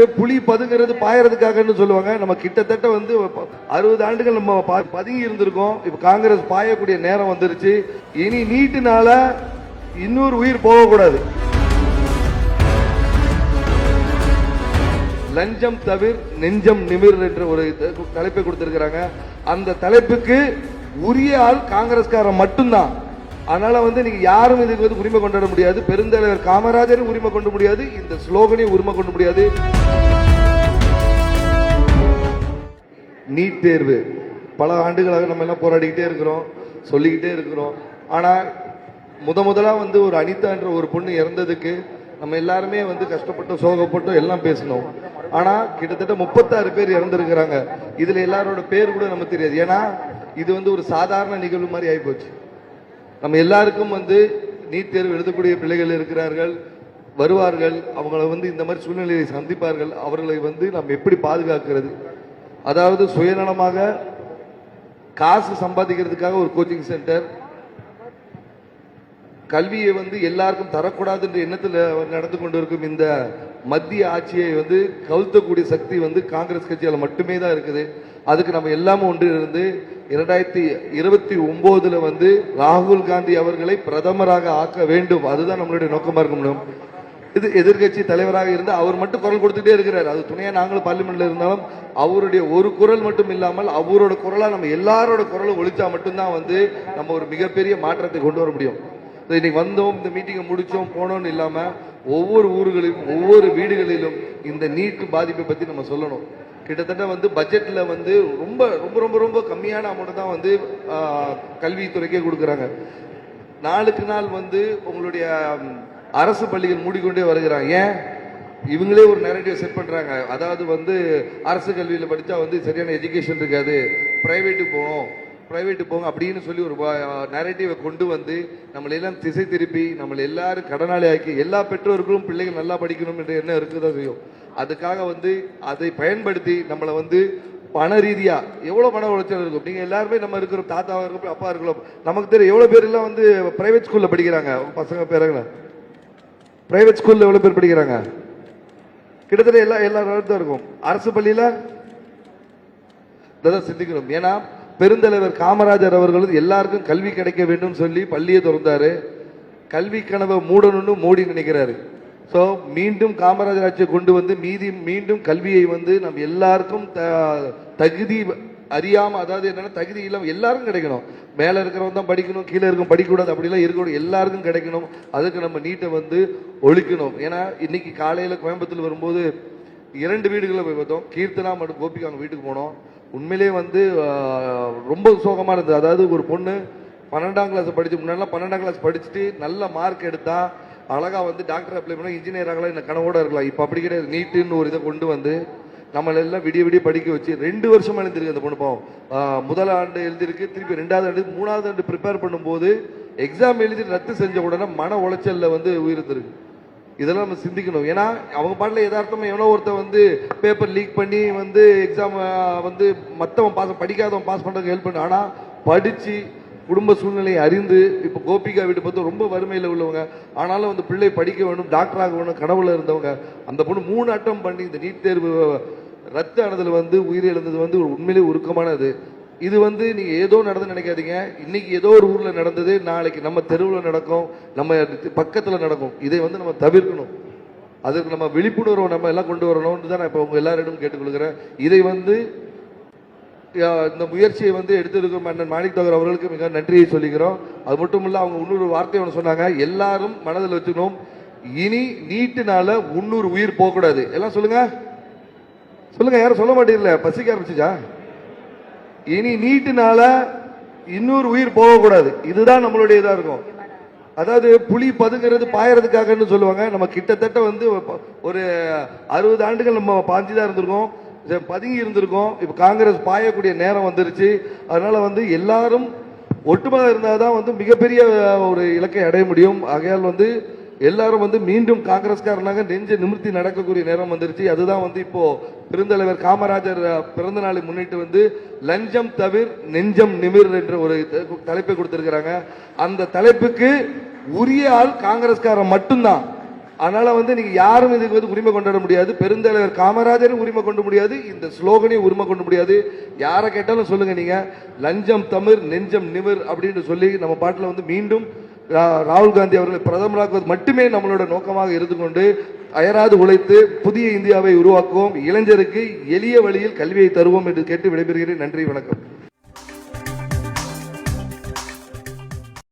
புலி பதுங்கிறது பாயறதுக்காக சொல்லுவாங்க. நம்ம கிட்டத்தட்ட 60 ஆண்டுகள் நம்ம பதுங்கி இருந்திருக்கோம். இப்ப காங்கிரஸ் பாயக்கூடிய நேரம் வந்துருச்சு. இனி நீட்டுனால இன்னொரு உயிர் போகக்கூடாது. லஞ்சம் தவிர் நெஞ்சம் நிமிர் என்ற ஒரு தலைப்பை கொடுத்திருக்கிறாங்க. அந்த தலைப்புக்கு உரிய ஆள் காங்கிரஸ்காரன் மட்டும்தான். அதனால நீங்க யாரும் இதுக்கு உரிமை கொண்டாட முடியாது. பெருந்தலைவர் காமராஜரும் உரிமை கொண்டு முடியாது. இந்த ஸ்லோகனையும் உரிமை கொண்டு முடியாது. நீட் தேர்வு பல ஆண்டுகளாக நம்ம எல்லாம் போராடிக்கிட்டே இருக்கிறோம், சொல்லிக்கிட்டே இருக்கிறோம். ஆனா முதலா ஒரு அனிதா என்ற ஒரு பொண்ணு இறந்ததுக்கு நம்ம எல்லாருமே கஷ்டப்பட்டு சோகப்பட்டு எல்லாம் பேசணும். ஆனா கிட்டத்தட்ட 36 பேர் இறந்திருக்கிறாங்க. இதுல எல்லாரோட பேர் கூட நமக்கு தெரியாது. ஏன்னா இது ஒரு சாதாரண நிகழ்வு மாதிரி ஆயிப்போச்சு. நம்ம எல்லாருக்கும் நீட் தேர்வு எழுதக்கூடிய பிள்ளைகள் இருக்கிறார்கள், வருவார்கள். அவங்களை இந்த மாதிரி சூழ்நிலையை சந்திப்பார்கள். அவர்களை நம்ம எப்படி பாதுகாக்கிறது? அதாவது சுயநலமாக காசு சம்பாதிக்கிறதுக்காக ஒரு கோச்சிங் சென்டர், கல்வியை எல்லாருக்கும் தரக்கூடாது என்ற எண்ணத்தில் நடந்து கொண்டிருக்கும் இந்த மத்திய ஆட்சியை கவுத்தக்கூடிய சக்தி காங்கிரஸ் கட்சியால் மட்டுமே தான் இருக்குது. அதுக்கு நம்ம எல்லாமே ஒன்று இருந்து 2029 ராகுல் காந்தி அவர்களை பிரதமராக ஆக்க வேண்டும். அதுதான் நம்மளுடைய நோக்கமா இருக்க முடியும். இது எதிர்கட்சி தலைவராக இருந்து அவர் மட்டும் குரல் கொடுத்துட்டே இருக்கிறார். அது துணையா நாங்களும் பார்லிமெண்ட்ல இருந்தாலும் அவருடைய ஒரு குரல் மட்டும் இல்லாமல் அவரோட குரலா நம்ம எல்லாரோட குரலும் ஒழிச்சா மட்டும்தான் நம்ம ஒரு மிகப்பெரிய மாற்றத்தை கொண்டு வர முடியும். இன்னைக்கு வந்தோம், இந்த மீட்டிங்கை முடிச்சோம் போனோம்னு இல்லாம ஒவ்வொரு ஊர்களிலும் ஒவ்வொரு வீடுகளிலும் இந்த நீட் பாதிப்பை பத்தி நம்ம சொல்லணும். கிட்டத்தட்ட பட்ஜெட்ல ரொம்ப ரொம்ப ரொம்ப ரொம்ப கம்மியான அமௌண்ட் தான் கல்வித்துறைக்கே கொடுக்கறாங்க. நாளுக்கு நாள் உங்களுடைய அரசு பள்ளிகள் மூடிக்கொண்டே வருகிறாங்க. ஏன்? இவங்களே ஒரு நரேட்டிவ் செட் பண்றாங்க. அதாவது அரசு கல்வியில படிச்சா சரியான எஜுகேஷன் இருக்காது, பிரைவேட்டு போங்க அப்படின்னு சொல்லி ஒரு நரேட்டிவை கொண்டு நம்மளை எல்லாம் திசை திருப்பி நம்மளை எல்லாரும் கடனாளி ஆக்கி எல்லா பெற்றோர்களும் பிள்ளைகள் நல்லா படிக்கணும் என்ற எண்ணம் இருக்குதான் செய்யும். அதுக்காக அதை பயன்படுத்தி நம்மளை பண ரீதியா எவ்வளவு பண உளைச்சல் இருக்கும். நீங்க எல்லாருமே நம்ம இருக்கிற தாத்தாவா இருக்கும், அப்பா இருக்கலாம், நமக்கு தெரியும் எவ்வளவு பேர் எல்லாம் பிரைவேட் ஸ்கூல்ல படிக்கிறாங்க. பசங்க பேருங்களா பிரைவேட் ஸ்கூல்ல எவ்வளவு பேர் படிக்கிறாங்க? கிட்டத்தட்ட எல்லாரும் தான் இருக்கும். அரசு பள்ளியில சிந்திக்கணும். ஏன்னா பெருந்தலைவர் காமராஜர் அவர்கள் எல்லாருக்கும் கல்வி கிடைக்க வேண்டும் சொல்லி பள்ளியை திறந்தாரு. கல்வி கனவை மூடணும்னு மோடி நினைக்கிறாரு. சோ மீண்டும் காமராஜர் ஆட்சியை கொண்டு மீண்டும் கல்வியை நம்ம எல்லாருக்கும் தகுதி அறியாம, அதாவது என்னன்னா தகுதி இல்லாம எல்லாருக்கும் கிடைக்கணும். மேல இருக்கிறவங்க தான் படிக்கணும், கீழே இருக்கும் படிக்கூடாது, அப்படிலாம் இருக்கணும். எல்லாருக்கும் கிடைக்கணும். அதுக்கு நம்ம நீட்டை ஒழிக்கணும். ஏன்னா இன்னைக்கு காலையில கோயம்புத்தூர் வரும்போது 2 வீடுகளை போய் பார்த்தோம். கீர்த்தனா மற்றும் கோபிகா அவங்க வீட்டுக்கு போனோம். உண்மையிலே ரொம்ப சோகமா இருந்தது. அதாவது ஒரு பொண்ணு 12ஆம் கிளாஸ் படிச்சு, முன்னாடி 12ஆம் கிளாஸ் படிச்சுட்டு நல்ல மார்க் எடுத்தா அழகா டாக்டர் அப்ளை பண்ண இன்ஜினியர் ஆகலாம், இந்த கனவோட இருக்கலாம். இப்ப அப்படி கிடையாது. நீட்டுன்னு ஒரு இதை கொண்டு நம்மள எல்லாம் விடிய படிக்க வச்சு 2 வருஷமா எழுந்திருக்கு அந்த பொண்ணு. பாவம் முதல் ஆண்டு எழுதிருக்கு, திருப்பி 2வது ஆண்டு 3வது ஆண்டு ப்ரிப்பேர் பண்ணும்போது எக்ஸாம் எழுதி ரத்து செஞ்ச உடனே மன உளைச்சல்ல உயிர்த்திருக்கு. இதெல்லாம் நம்ம சிந்திக்கணும். ஏன்னா அவங்க பாட்டுல யதார்த்தமா எவ்வளோ ஒருத்த பேப்பர் லீக் பண்ணி எக்ஸாம் மத்தவன் பாஸ் படிக்காதவன் பாஸ் பண்றதுக்கு ஹெல்ப் பண்ணு. ஆனா படிச்சு குடும்ப சூழ்நிலையை அறிந்து இப்ப கோபிகா வீட்டு பார்த்து ரொம்ப வறுமையில உள்ளவங்க, ஆனாலும் பிள்ளை படிக்க வேணும், டாக்டர் ஆக வேணும் கனவுல இருந்தவங்க, அந்த பொண்ணு 3 அட்டம் பண்ணி இந்த நீட் தேர்வு ரத்து ஆனதுல உயிரிழந்தது உண்மையிலே உருக்கமானது. இது நீங்க ஏதோ நடந்து நினைக்காதீங்க. இன்னைக்கு ஏதோ ஒரு ஊர்ல நடந்தது, நாளைக்கு நம்ம தெருவில் நடக்கும், நம்ம பக்கத்துல நடக்கும். இதை நம்ம தவிர்க்கணும். அதுக்கு நம்ம விழிப்புணர்வு நம்ம எல்லாம் கொண்டு வரணும்னு தான் நான் இப்ப உங்க எல்லாரிடம் கேட்டுக்கொள்கிறேன். இதை இந்த முயற்சியை எடுத்திருக்கும் அண்ணன் மாணிக் தோகர் அவர்களுக்கு மிக நன்றியை சொல்லிக்கிறோம். அது மட்டும் இல்ல, அவங்க இன்னொரு வார்த்தை ஒன்று சொன்னாங்க, எல்லாரும் மனதில் வச்சுக்கணும், இனி நீட்டுனால 300 உயிர் போகக்கூடாது. எல்லாம் சொல்லுங்க சொல்லுங்க. யாரும் சொல்ல மாட்டீங்கல்ல, பசிக்க ஆரம்பிச்சுச்சா? இனி நீட்டுனால இன்னொரு உயிர் போகக்கூடாது. இதுதான் நம்மளுடைய இதா இருக்கும். அதாவது புலி பதுங்கிறது பாயறதுக்காக சொல்லுவாங்க. நம்ம கிட்டத்தட்ட ஒரு 60 ஆண்டுகள் நம்ம பாஞ்சுதான் இருந்திருக்கோம், பதுங்கி இருந்திருக்கோம். இப்ப காங்கிரஸ் பாயக்கூடிய நேரம் வந்துருச்சு. அதனால எல்லாரும் ஒட்டுமொத்த இருந்தாதான் மிகப்பெரிய ஒரு இலக்கை அடைய முடியும். ஆகையால் எல்லாரும் மீண்டும் காங்கிரஸ்காரனாக நெஞ்ச நிமிர்த்தி நடக்கக்கூடிய நேரம் வந்துருச்சு. அதுதான் இப்போ பெருந்தலைவர் காமராஜர் பிறந்த நாளை முன்னிட்டு லஞ்சம் தவிர் நெஞ்சம் நிமிர் என்ற ஒரு தலைப்பை கொடுத்திருக்கிறாங்க. அந்த தலைப்புக்கு உரிய ஆள் காங்கிரஸ்காரன் மட்டும்தான். அதனால வந்து நீங்க யாரும் இதுக்கு வந்து உரிமை கொண்டாட முடியாது. பெருந்தலைவர் காமராஜரும் உரிமை கொண்டு முடியாது, இந்த ஸ்லோகனையும் உரிமை கொண்டு முடியாது. யாரை கேட்டாலும் சொல்லுங்க நீங்க லஞ்சம் தமிழ் நெஞ்சம் நிமிர் அப்படின்னு சொல்லி நம்ம பாட்டில் வந்து மீண்டும் ராகுல் காந்தி அவர்களை பிரதமராக்குவது மட்டுமே நம்மளோட நோக்கமாக இருந்து கொண்டு அயராது உழைத்து புதிய இந்தியாவை உருவாக்குவோம், இளைஞருக்கு எளிய வழியில் கல்வியை தருவோம் என்று கேட்டு விடைபெறுகிறேன். நன்றி, வணக்கம்.